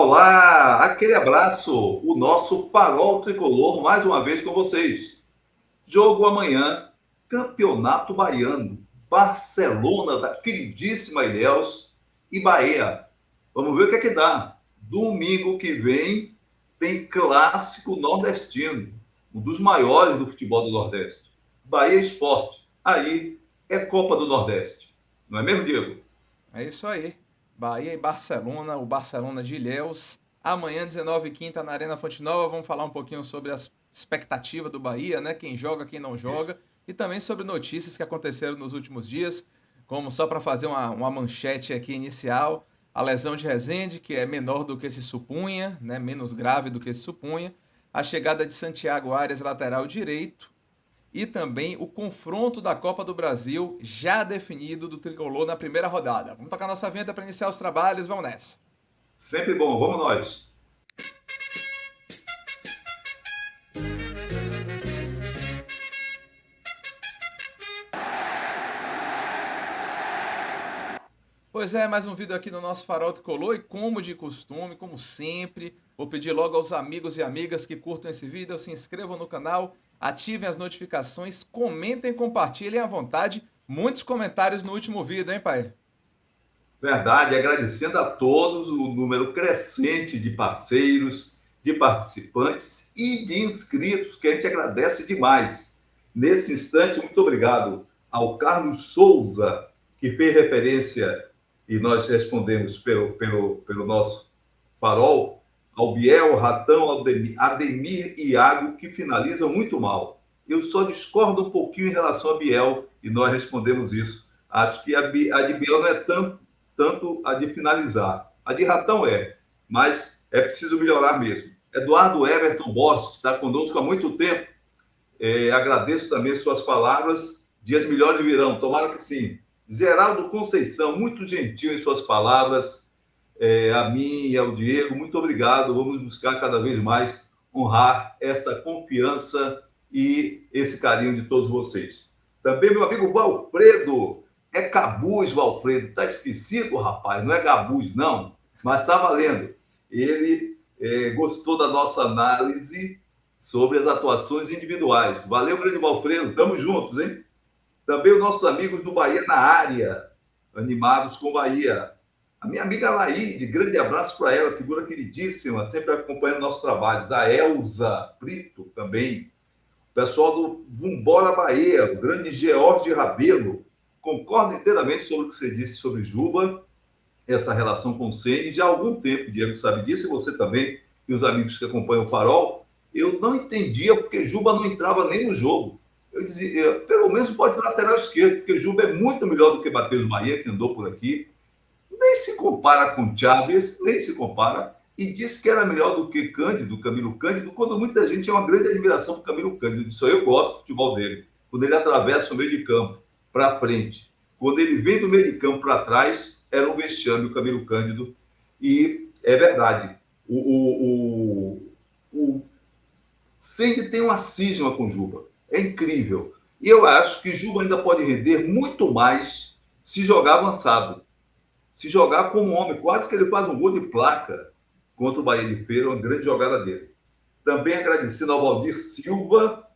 Olá, aquele abraço, o nosso farol tricolor mais uma vez com vocês. Jogo amanhã, Campeonato Baiano, Barcelona da queridíssima Ilhéus e Bahia. Vamos ver o que é que dá. Domingo que vem tem clássico nordestino, um dos maiores do futebol do Nordeste. Bahia Esporte. Aí é Copa do Nordeste. Não é mesmo, Diego? É isso aí. Bahia e Barcelona, o Barcelona de Ilhéus. Amanhã, 19h30, na Arena Fonte Nova, vamos falar um pouquinho sobre as expectativas do Bahia, né? Quem joga, quem não joga. E também sobre notícias que aconteceram nos últimos dias. Como só para fazer uma manchete aqui inicial, a lesão de Rezende, que é menor do que se supunha, né? Menos grave do que se supunha. A chegada de Santiago Arias, lateral direito, e também o confronto da Copa do Brasil já definido do Tricolor na primeira rodada. Vamos tocar nossa vinheta para iniciar os trabalhos, vamos nessa. Sempre bom, vamos nós. Pois é, mais um vídeo aqui no nosso Farol Tricolor e como de costume, como sempre, vou pedir logo aos amigos e amigas que curtam esse vídeo, se inscrevam no canal, ativem as notificações, comentem, compartilhem à vontade. Muitos comentários no último vídeo, hein, pai? Verdade, agradecendo a todos o número crescente de parceiros, de participantes e de inscritos, que a gente agradece demais. Nesse instante, muito obrigado ao Carlos Souza, que fez referência, e nós respondemos pelo nosso farol, ao Biel, Ratão, Ademir e Iago, que finalizam muito mal. Eu só discordo um pouquinho em relação a Biel, e nós respondemos isso. Acho que a de Biel não é tanto a de finalizar. A de Ratão mas é preciso melhorar mesmo. Eduardo Everton Bosch está conosco há muito tempo. Agradeço também suas palavras. Dias melhores virão, tomara que sim. Geraldo Conceição, muito gentil em suas palavras. A mim e ao Diego, muito obrigado. Vamos buscar cada vez mais honrar essa confiança e esse carinho de todos vocês. Também meu amigo Valfredo, é Cabuz, Valfredo. Tá esquecido, rapaz? Não é Gabuz, não. Mas tá valendo. Ele gostou da nossa análise sobre as atuações individuais. Valeu, grande Valfredo. Tamo juntos, hein? Também os nossos amigos do Bahia na área, animados com Bahia. A minha amiga Laíde, grande abraço para ela, figura queridíssima, sempre acompanhando nossos trabalhos. A Elza Brito também. O pessoal do Vambora Bahia, o grande George Rabelo, concordo inteiramente sobre o que você disse sobre Juba, essa relação com o Ceni. Já há algum tempo, Diego sabe disso, e você também, e os amigos que acompanham o Farol, eu não entendia porque Juba não entrava nem no jogo. Eu dizia, pelo menos pode ser lateral esquerdo, porque Juba é muito melhor do que Matheus Bahia, que andou por aqui. Nem se compara com Chaves, nem se compara. E disse que era melhor do que Cândido, Camilo Cândido, quando muita gente tinha uma grande admiração por Camilo Cândido. Disse, eu gosto do futebol dele. Quando ele atravessa o meio de campo para frente. Quando ele vem do meio de campo para trás, era um vexame o Camilo Cândido. E é verdade. O Ceni tem uma cisma com Juba. É incrível. E eu acho que Juba ainda pode render muito mais se jogar avançado. Se jogar como homem. Quase que ele faz um gol de placa contra o Bahia de Feira, uma grande jogada dele. Também agradecendo ao Valdir Silva,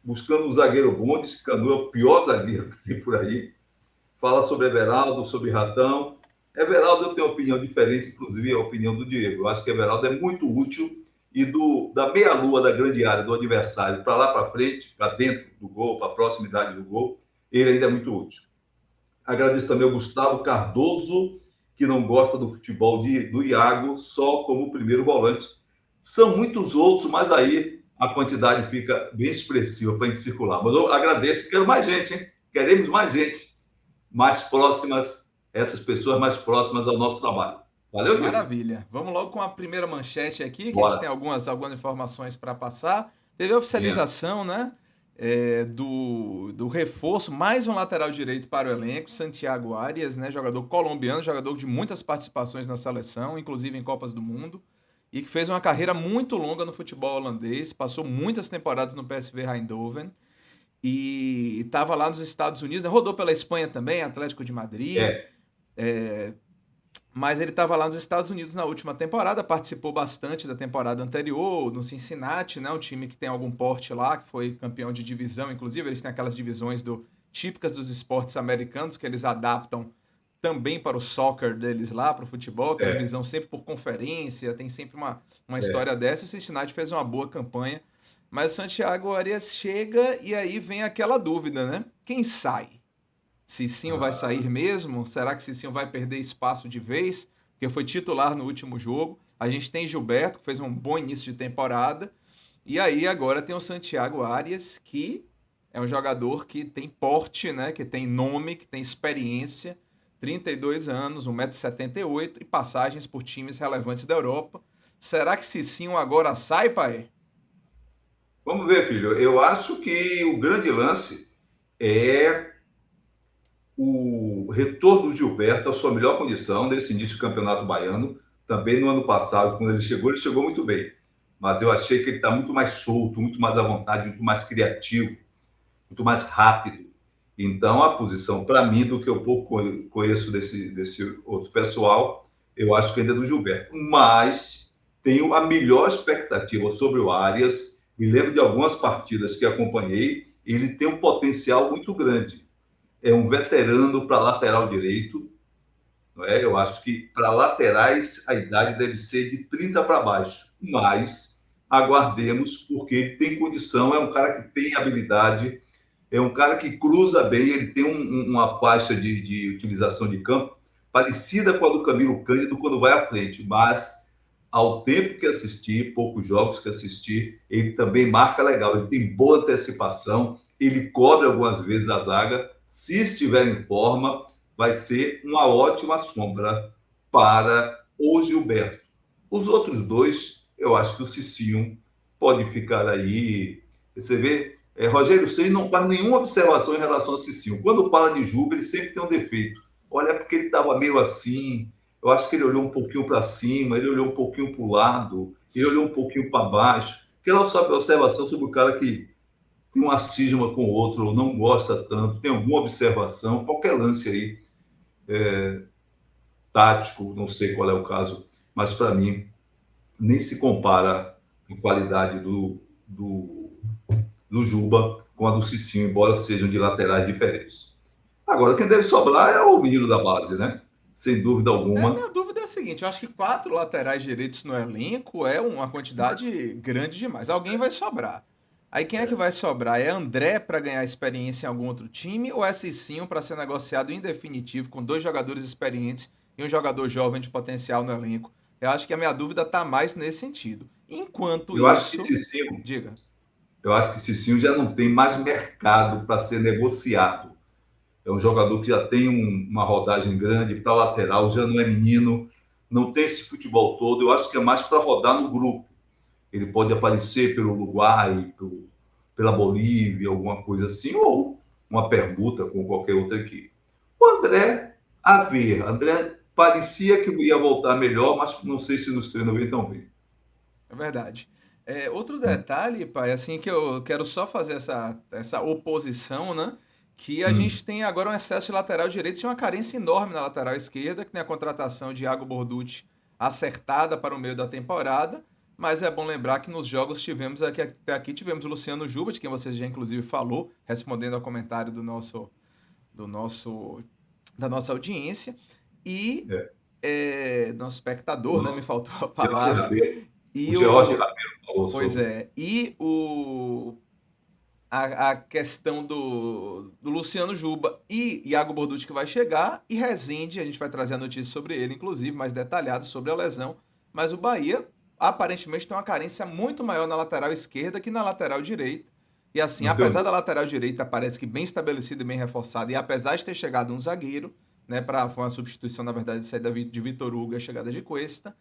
buscando um zagueiro bom, diz que Canu é o pior zagueiro que tem por aí. Fala sobre Everaldo, sobre Ratão. Everaldo eu tenho uma opinião diferente, inclusive a opinião do Diego. Eu acho que Everaldo é muito útil e da meia-lua da grande área do adversário para lá para frente, para dentro do gol, para a proximidade do gol, ele ainda é muito útil. Agradeço também ao Gustavo Cardoso, que não gosta do futebol do Iago só como primeiro volante. São muitos outros, mas aí a quantidade fica bem expressiva para a gente circular. Mas eu agradeço, quero mais gente, hein? Queremos mais gente, mais próximas, essas pessoas mais próximas ao nosso trabalho. Valeu, Diego? Maravilha. Vamos logo com a primeira manchete aqui, que a gente tem Bora. algumas informações para passar. Teve a Yeah. oficialização, né? Do reforço, mais um lateral direito para o elenco, Santiago Arias, né, jogador colombiano, jogador de muitas participações na seleção, inclusive em Copas do Mundo, e que fez uma carreira muito longa no futebol holandês, passou muitas temporadas no PSV Eindhoven, e estava lá nos Estados Unidos, né, rodou pela Espanha também, Atlético de Madrid, É. mas ele estava lá nos Estados Unidos na última temporada, participou bastante da temporada anterior, no Cincinnati, né? Um time que tem algum porte lá, que foi campeão de divisão, inclusive. Eles têm aquelas divisões típicas dos esportes americanos, que eles adaptam também para o soccer deles lá, para o futebol, que é a É, divisão sempre por conferência, tem sempre uma é. história dessa. O Cincinnati fez uma boa campanha, mas o Santiago Arias chega e aí vem aquela dúvida, né? Quem sai? Cicinho vai Ah, sair mesmo? Será que Cicinho vai perder espaço de vez? Porque foi titular no último jogo. A gente tem Gilberto, que fez um bom início de temporada. E aí agora tem o Santiago Arias, que é um jogador que tem porte, né? Que tem nome, que tem experiência. 32 anos, 1,78 m e passagens por times relevantes da Europa. Será que Cicinho agora sai, pai? vamos ver, filho. Eu acho que o grande lance é o retorno do Gilberto à sua melhor condição nesse início do Campeonato Baiano. Também no ano passado, quando ele chegou muito bem. Mas eu achei que ele está muito mais solto, muito mais à vontade, muito mais criativo, muito mais rápido. Então, a posição, para mim, do que eu pouco conheço desse outro pessoal, eu acho que ainda é do Gilberto. Mas tenho a melhor expectativa sobre o Arias. Me lembro de algumas partidas que acompanhei. Ele tem um potencial muito grande. É um veterano para lateral direito. Não é? Eu acho que para laterais a idade deve ser de 30 para baixo. Mas aguardemos, porque ele tem condição, é um cara que tem habilidade, é um cara que cruza bem, ele tem uma faixa de utilização de campo parecida com a do Camilo Cândido quando vai à frente, mas ao tempo que assistir, poucos jogos que assistir, ele também marca legal, ele tem boa antecipação, ele cobre algumas vezes a zaga, se estiver em forma, vai ser uma ótima sombra para o Gilberto. Os outros dois, eu acho que o Cicinho pode ficar aí. Você vê, Rogério Ceni não faz nenhuma observação em relação ao Cicinho. Quando fala de Juba, ele sempre tem um defeito. Olha, é porque ele estava meio assim. Eu acho que ele olhou um pouquinho para cima, ele olhou um pouquinho para o lado, ele olhou um pouquinho para baixo. Aquela observação sobre o cara que tem uma cisma com o outro, ou não gosta tanto, tem alguma observação, qualquer lance aí, tático, não sei qual é o caso, mas para mim nem se compara a qualidade do Juba com a do Cicinho, embora sejam de laterais diferentes. Agora, quem deve sobrar é o menino da base, né? Sem dúvida É, alguma. minha dúvida é a seguinte, eu acho que 4 laterais direitos no elenco é uma quantidade grande demais. Alguém vai sobrar. Aí quem é que vai sobrar? É André para ganhar experiência em algum outro time ou é Cicinho para ser negociado em definitivo com 2 jogadores experientes e um jogador jovem de potencial no elenco? Eu acho que a minha dúvida está mais nesse sentido. Enquanto Eu acho que isso, Cicinho, diga. eu acho que Cicinho já não tem mais mercado para ser negociado. É um jogador que já tem uma rodagem grande para lateral, já não é menino, não tem esse futebol todo. Eu acho que é mais para rodar no grupo. Ele pode aparecer pelo Uruguai, pela Bolívia, alguma coisa assim, ou uma permuta com qualquer outra equipe. O André, a ver, André parecia que ia voltar melhor, mas não sei se nos treinos vem tão bem. É verdade. Outro detalhe, pai, assim que eu quero só fazer essa oposição, né? Que a gente tem agora um excesso de lateral direito e uma carência enorme na lateral esquerda, que tem a contratação de Iago Borducci acertada para o meio da temporada, mas é bom lembrar que nos jogos tivemos até aqui tivemos o Luciano Juba, de quem você já inclusive falou, respondendo ao comentário do nosso da nossa audiência, e É. nosso espectador, O né? Me nosso faltou a George palavra. Rabelo, o E George o, Rabelo falou Pois sobre. é. E a questão do Luciano Juba e Iago Borducci que vai chegar, e Rezende, a gente vai trazer a notícia sobre ele, inclusive, mais detalhada sobre a lesão. Mas o Bahia aparentemente tem uma carência muito maior na lateral esquerda que na lateral direita. E assim, Não tenho apesar da dúvida. lateral direita parece que bem estabelecida e bem reforçada, e apesar de ter chegado um zagueiro, né, foi uma substituição, na verdade, de saída de Vitor Hugo e a chegada de Cuesta,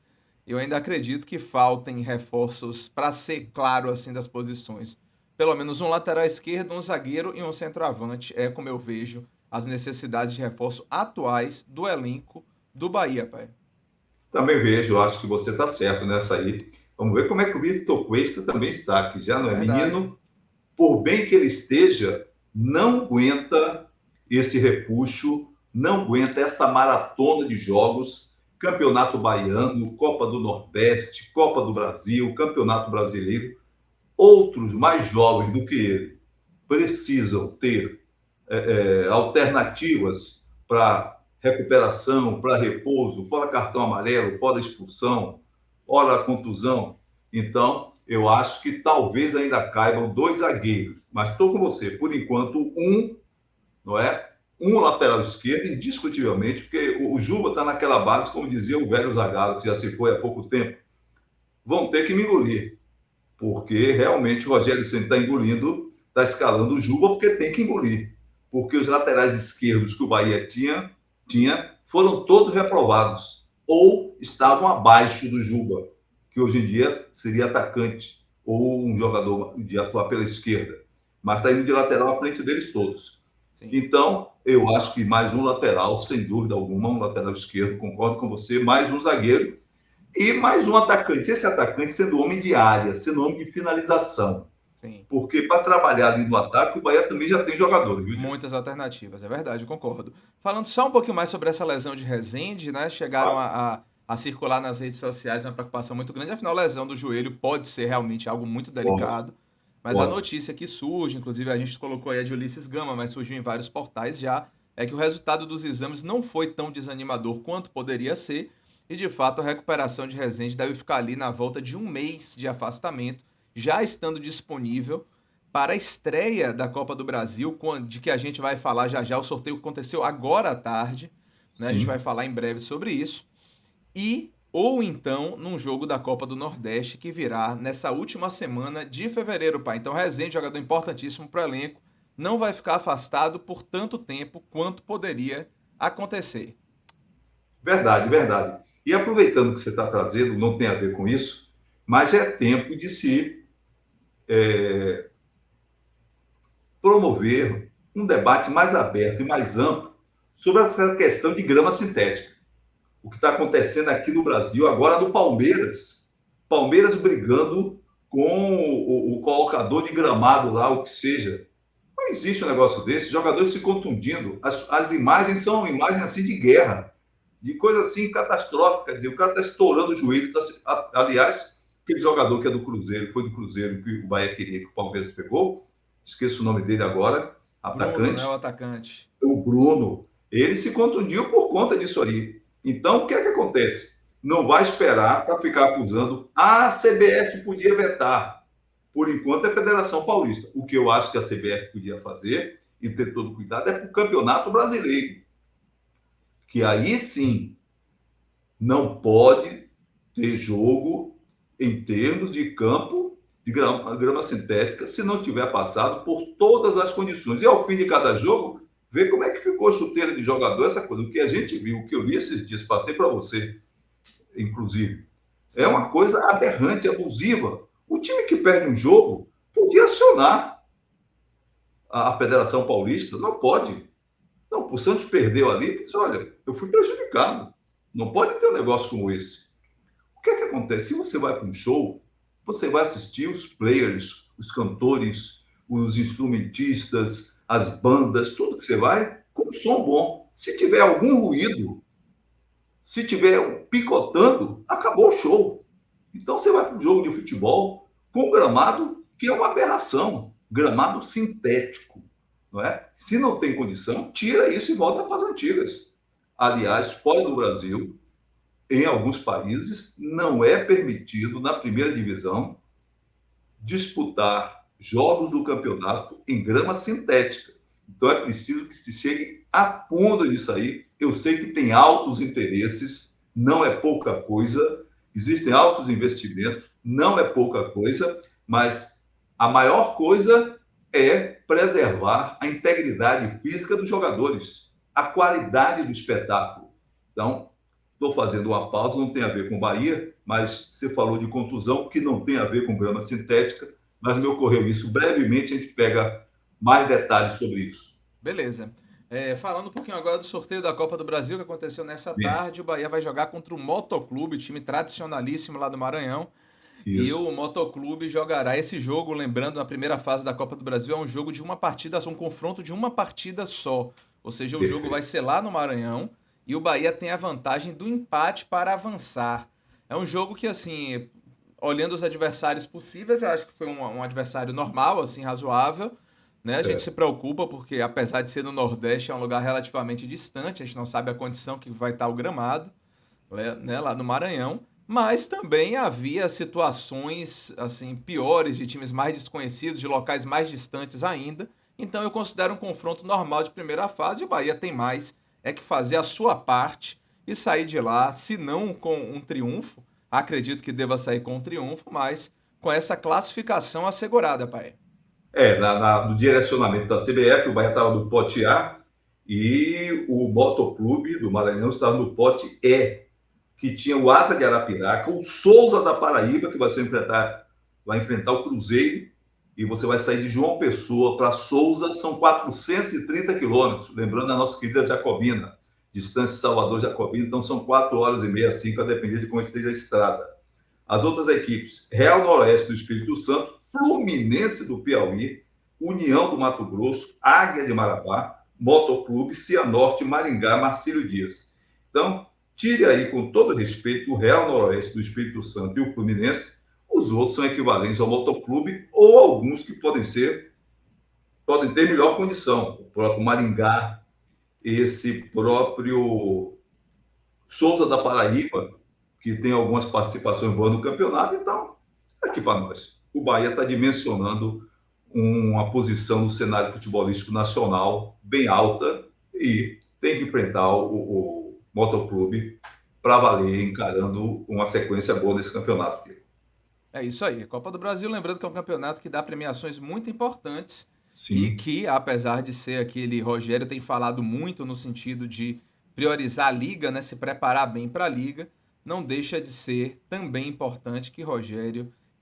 eu ainda acredito que faltem reforços para ser claro assim das posições. Pelo menos um lateral esquerdo, um zagueiro e um centroavante é como eu vejo as necessidades de reforço atuais do elenco do Bahia, pai. Também vejo, acho que você está certo nessa aí. Vamos ver como é que o Vitor Cuesta também está, que já não é Verdade. menino, por bem que ele esteja, não aguenta esse repuxo, não aguenta essa maratona de jogos. Campeonato Baiano, Copa do Nordeste, Copa do Brasil, Campeonato Brasileiro. Outros mais jovens do que ele precisam ter alternativas para recuperação, para repouso, fora cartão amarelo, fora expulsão, fora contusão. Então, eu acho que talvez ainda caibam 2 zagueiros, mas estou com você. Por enquanto, não é? Um lateral esquerdo, indiscutivelmente, porque o Juba está naquela base, como dizia o velho Zagallo, que já se foi há pouco tempo. Vão ter que me engolir, porque realmente o Rogério Ceni está engolindo, está escalando o Juba, porque tem que engolir. Porque os laterais esquerdos que o Bahia tinha foram todos reprovados, ou estavam abaixo do Juba, que hoje em dia seria atacante, ou um jogador de atuar pela esquerda. Mas está indo de lateral à frente deles todos. Sim. Então, eu acho que mais um lateral, sem dúvida alguma, um lateral esquerdo, concordo com você, mais um zagueiro e mais um atacante. Esse atacante sendo homem de área, sendo homem de finalização. Sim. Porque para trabalhar ali no ataque, o Bahia também já tem jogadores. Viu? Muitas alternativas, é verdade, eu concordo. Falando só um pouquinho mais sobre essa lesão de Rezende, né? Chegaram a circular nas redes sociais uma preocupação muito grande. Afinal, a lesão do joelho pode ser realmente algo muito delicado. Mas a notícia que surge, inclusive a gente colocou aí a de Ulisses Gama, mas surgiu em vários portais já, é que o resultado dos exames não foi tão desanimador quanto poderia ser. E, de fato, a recuperação de Rezende deve ficar ali na volta de 1 mês de afastamento, já estando disponível para a estreia da Copa do Brasil, de que a gente vai falar já já. O sorteio aconteceu agora à tarde, né? A gente vai falar em breve sobre isso. Ou então num jogo da Copa do Nordeste que virá nessa última semana de fevereiro, pai. Então, Rezende, jogador importantíssimo para o elenco, não vai ficar afastado por tanto tempo quanto poderia acontecer. Verdade, verdade. E aproveitando que você está trazendo, não tem a ver com isso, mas é tempo de se promover um debate mais aberto e mais amplo sobre essa questão de grama sintética. O que está acontecendo aqui no Brasil, agora no Palmeiras. Palmeiras brigando com o colocador de gramado lá, o que seja. Não existe um negócio desse, jogadores se contundindo. As imagens são imagens assim de guerra, de coisa assim catastrófica. Quer dizer, o cara está estourando o joelho. Aliás, aquele jogador que é do Cruzeiro, foi do Cruzeiro, que o Bahia queria que o Palmeiras pegou, esqueço o nome dele agora, atacante. Bruno, né, o atacante. O Bruno. Ele se contundiu por conta disso aí. Então, o que é que acontece? Não vai esperar para ficar acusando. A CBF podia vetar. Por enquanto, é a Federação Paulista. O que eu acho que a CBF podia fazer, e ter todo cuidado, é para o Campeonato Brasileiro. Que aí sim não pode ter jogo em termos de campo de grama sintética se não tiver passado por todas as condições. E ao fim de cada jogo, ver como é que ficou a chuteira de jogador, essa coisa. O que a gente viu, o que eu li esses dias, passei para você, inclusive, é uma coisa aberrante, abusiva. O time que perde um jogo podia acionar a Federação Paulista. Não pode. Não, o Santos perdeu ali, disse, olha, eu fui prejudicado. Não pode ter um negócio como esse. O que é que acontece? Se você vai para um show, você vai assistir os players, os cantores, os instrumentistas, as bandas, tudo que você vai, com som bom. Se tiver algum ruído, se tiver picotando, acabou o show. Então você vai para um jogo de futebol com gramado que é uma aberração, gramado sintético, não é? Se não tem condição, tira isso e volta para as antigas. Aliás, fora do Brasil, em alguns países, não é permitido, na primeira divisão, disputar jogos do campeonato em grama sintética. Então é preciso que se chegue a fundo nisso aí. Eu sei que tem altos interesses, não é pouca coisa, existem altos investimentos, não é pouca coisa, mas a maior coisa é preservar a integridade física dos jogadores, a qualidade do espetáculo. Então, estou fazendo uma pausa, não tem a ver com Bahia, mas você falou de contusão, que não tem a ver com grama sintética, mas me ocorreu isso. Brevemente a gente pega mais detalhes sobre isso. Beleza. Falando um pouquinho agora do sorteio da Copa do Brasil, que aconteceu nessa tarde, o Bahia vai jogar contra o Motoclube, time tradicionalíssimo lá do Maranhão. Isso. E o Motoclube jogará esse jogo, lembrando, na primeira fase da Copa do Brasil, é um jogo de uma partida, um confronto de uma partida só. Ou seja, o jogo vai ser lá no Maranhão e o Bahia tem a vantagem do empate para avançar. É um jogo que, assim, olhando os adversários possíveis, eu acho que foi um adversário normal, assim, razoável. Né? A gente se É, preocupa porque, apesar de ser no Nordeste, é um lugar relativamente distante, a gente não sabe a condição que vai estar o gramado, né, lá no Maranhão. Mas também havia situações assim piores de times mais desconhecidos, de locais mais distantes ainda. Então eu considero um confronto normal de primeira fase. E o Bahia tem mais é que fazer a sua parte e sair de lá, se não com um triunfo, acredito que deva sair com um triunfo, mas com essa classificação assegurada, pai. no direcionamento da CBF, o Bahia estava no pote A e o Motoclube do Maranhão estava no pote E, que tinha o Asa de Arapiraca, o Souza da Paraíba, que vai enfrentar o Cruzeiro, e você vai sair de João Pessoa para Souza, são 430 quilômetros, lembrando a nossa querida Jacobina, distância Salvador-Jacobina, então são 4 horas e meia, 5, a depender de como esteja a estrada. As outras equipes, Real Noroeste do Espírito Santo, Fluminense do Piauí, União do Mato Grosso, Águia de Marabá, Motoclube, Cianorte, Maringá, Marcílio Dias. Então, tire aí, com todo respeito, o Real Noroeste do Espírito Santo e o Fluminense, os outros são equivalentes ao Motoclube ou alguns que podem ter melhor condição. O próprio Maringá, esse próprio Souza da Paraíba, que tem algumas participações boas no campeonato, então, aqui para nós. O Bahia está dimensionando uma posição no cenário futebolístico nacional bem alta e tem que enfrentar o Motoclube para valer, encarando uma sequência boa nesse campeonato. É isso aí. Copa do Brasil, lembrando que é um campeonato que dá premiações muito importantes e Sim, que, apesar de ser aquele, Rogério tem falado muito no sentido de priorizar a liga, né, se preparar bem para a liga, não deixa de ser também importante que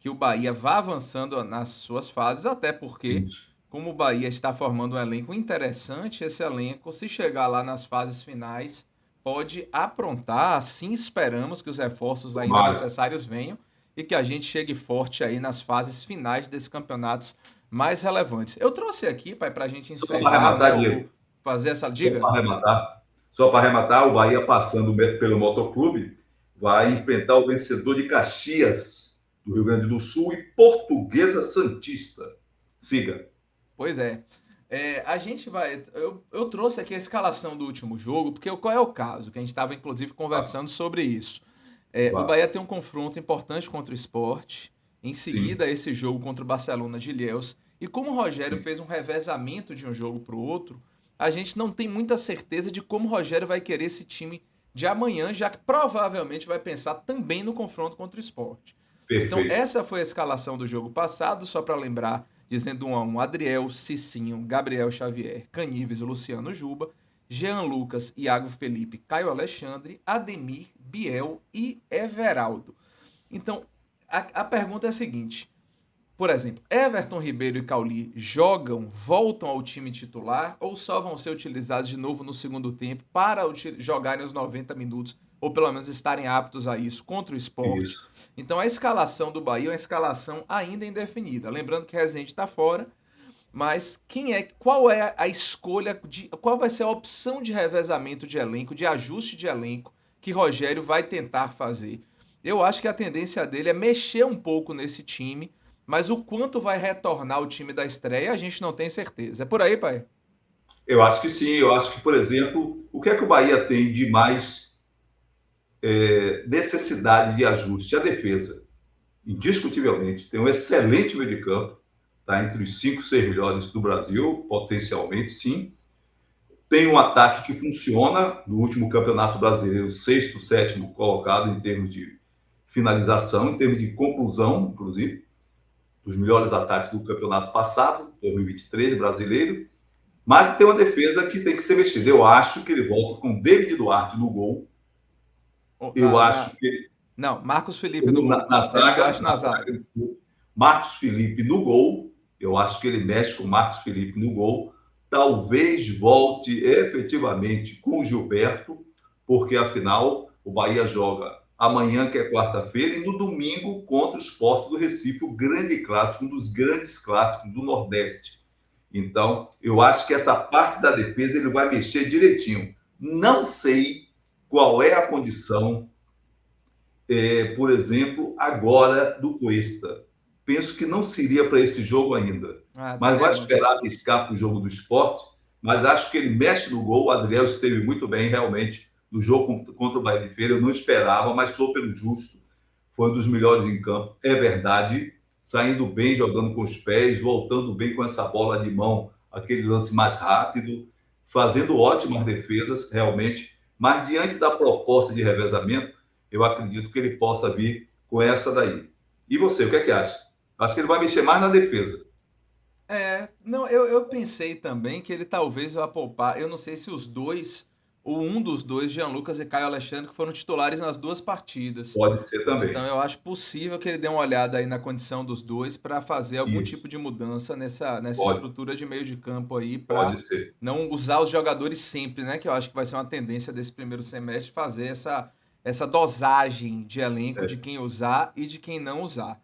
o Bahia vá avançando nas suas fases, até porque, isso. como o Bahia está formando um elenco interessante, esse elenco, se chegar lá nas fases finais, pode aprontar, assim esperamos que os reforços ainda Tomara. necessários venham e que a gente chegue forte aí nas fases finais desses campeonatos mais relevantes. Eu trouxe aqui, pai, para a gente Só para encerrar, né, arrematar, Diego, fazer essa só diga. para arrematar, o Bahia passando pelo Motoclube vai Sim, enfrentar o vencedor de Caxias, do Rio Grande do Sul, e Portuguesa Santista. Siga. pois é. A gente vai. Eu trouxe aqui a escalação do último jogo, porque qual é o caso? Que a gente estava, inclusive, Vá, conversando sobre isso. O vá. Bahia tem um confronto importante contra o Sport. Em Sim, seguida, esse jogo contra o Barcelona de Ilhéus. E como o Rogério sim. fez um revezamento de um jogo para o outro, a gente não tem muita certeza de como o Rogério vai querer esse time de amanhã, já que provavelmente vai pensar também no confronto contra o Sport. Então, Perfeito. essa foi a escalação do jogo passado, só para lembrar, dizendo 1 a 1: Adriel, Cicinho, Gabriel Xavier, Canives, Luciano Juba, Jean Lucas, Iago Felipe, Caio Alexandre, Ademir, Biel e Everaldo. Então, a pergunta é a seguinte: por exemplo, Everton Ribeiro e Cauli jogam, voltam ao time titular ou só vão ser utilizados de novo no segundo tempo para jogarem os 90 minutos ou pelo menos estarem aptos a isso contra o esporte? Isso. Então a escalação do Bahia é uma escalação ainda indefinida. Lembrando que Rezende está fora, mas qual é a escolha qual vai ser a opção de revezamento de elenco, de ajuste de elenco que Rogério vai tentar fazer? Eu acho que a tendência dele é mexer um pouco nesse time, mas o quanto vai retornar o time da estreia, a gente não tem certeza. É por aí, pai? Eu acho que sim. Eu acho que, por exemplo, o que é que o Bahia tem de mais necessidade de ajuste? A defesa. Indiscutivelmente. Tem um excelente meio de campo. Está entre os 5, 6 melhores do Brasil, potencialmente, sim. Tem um ataque que funciona no último Campeonato Brasileiro, sexto, sétimo colocado em termos de finalização, em termos de conclusão, inclusive, dos melhores ataques do campeonato passado, 2023, brasileiro. Mas tem uma defesa que tem que ser mexida. Eu acho que ele volta com David Duarte no gol. Eu Na, acho na... que Não, Marcos Felipe no gol. na David zaga, Duarte na zaga. Marcos Felipe no gol. Eu acho que ele mexe com o Marcos Felipe no gol. Talvez volte efetivamente com o Gilberto, porque afinal o Bahia joga amanhã, que é quarta-feira, e no domingo contra o Sport do Recife, o grande clássico, um dos grandes clássicos do Nordeste. Então, eu acho que essa parte da defesa ele vai mexer direitinho. Não sei qual é a condição, por exemplo, agora do Cuesta. Penso que não seria para esse jogo ainda, mas vai Adriel, né? esperar arriscar para o jogo do Sport, mas acho que ele mexe no gol. O Adriel esteve muito bem, realmente, no jogo contra o Bahia de Feira. Eu não esperava, mas sou pelo justo. Foi um dos melhores em campo, é verdade. Saindo bem, jogando com os pés, voltando bem com essa bola de mão, aquele lance mais rápido, fazendo ótimas defesas, realmente. Mas diante da proposta de revezamento, eu acredito que ele possa vir com essa daí. E você, o que é que acha? Acho que ele vai mexer mais na defesa. Não, eu pensei também que ele talvez vá poupar. Eu não sei se os dois, ou um dos dois, Jean Lucas e Caio Alexandre, que foram titulares nas duas partidas. Pode ser Então também. eu acho possível que ele dê uma olhada aí na condição dos dois para fazer algum Isso. tipo de mudança nessa Pode, estrutura de meio de campo aí, pode para ser. não usar os jogadores sempre, né? Que eu acho que vai ser uma tendência desse primeiro semestre fazer essa dosagem de elenco de É. quem usar e de quem não usar.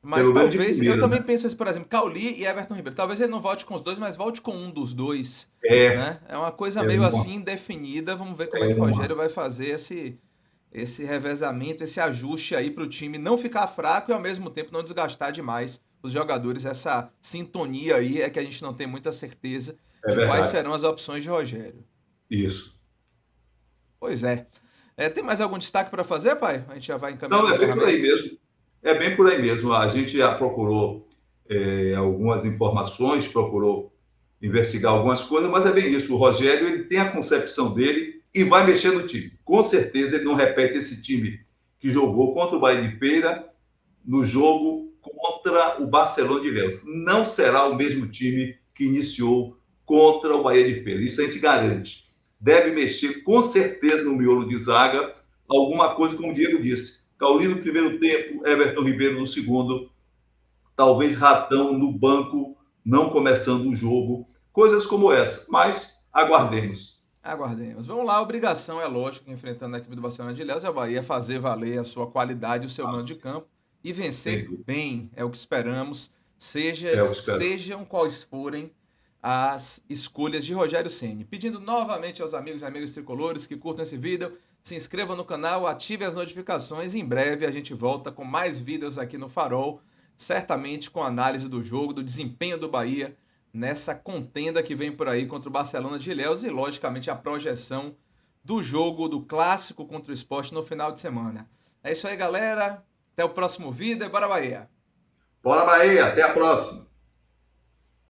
Mas Pelo menos de talvez, eu primeira, também né? penso assim, por exemplo, Cauli e Everton Ribeiro. Talvez ele não volte com os dois, mas volte com um dos dois, É, né? É uma coisa é meio uma, assim indefinida. Vamos ver como é é que o Rogério uma, vai fazer esse revezamento, esse ajuste aí para o time não ficar fraco e ao mesmo tempo não desgastar demais os jogadores. Essa sintonia aí é que a gente não tem muita certeza é de quais verdade. serão as opções de Rogério. Isso. Pois é. Tem mais algum destaque para fazer, pai? A gente já vai encaminhando Não, o é bem por aí encerramento. mesmo. É bem por aí mesmo. A gente já procurou algumas informações, procurou investigar algumas coisas, mas é bem isso. O Rogério ele tem a concepção dele e vai mexer no time. Com certeza ele não repete esse time que jogou contra o Bahia de Feira no jogo contra o Barcelona de Ilhéus. Não será o mesmo time que iniciou contra o Bahia de Feira. Isso a gente garante. Deve mexer com certeza no miolo de zaga, alguma coisa como o Diego disse. Cauli no primeiro tempo, Everton Ribeiro no segundo, talvez Ratão no banco, não começando o jogo, coisas como essa. Mas aguardemos. Aguardemos. Vamos lá, a obrigação é lógico, enfrentando a equipe do Barcelona de Ilhéus, é o Bahia fazer valer a sua qualidade, o seu mando de campo e Sem vencer dúvida. bem, é o que esperamos, É o que espero. sejam quais forem as escolhas de Rogério Ceni. Pedindo novamente aos amigos e amigas tricolores que curtam esse vídeo, se inscrevam no canal, ativem as notificações e em breve a gente volta com mais vídeos aqui no Farol, certamente com análise do jogo, do desempenho do Bahia nessa contenda que vem por aí contra o Barcelona de Ilhéus e, logicamente, a projeção do jogo, do clássico contra o Sport no final de semana. É isso aí, galera. Até o próximo vídeo e bora Bahia! Bora, Bahia. Até a próxima.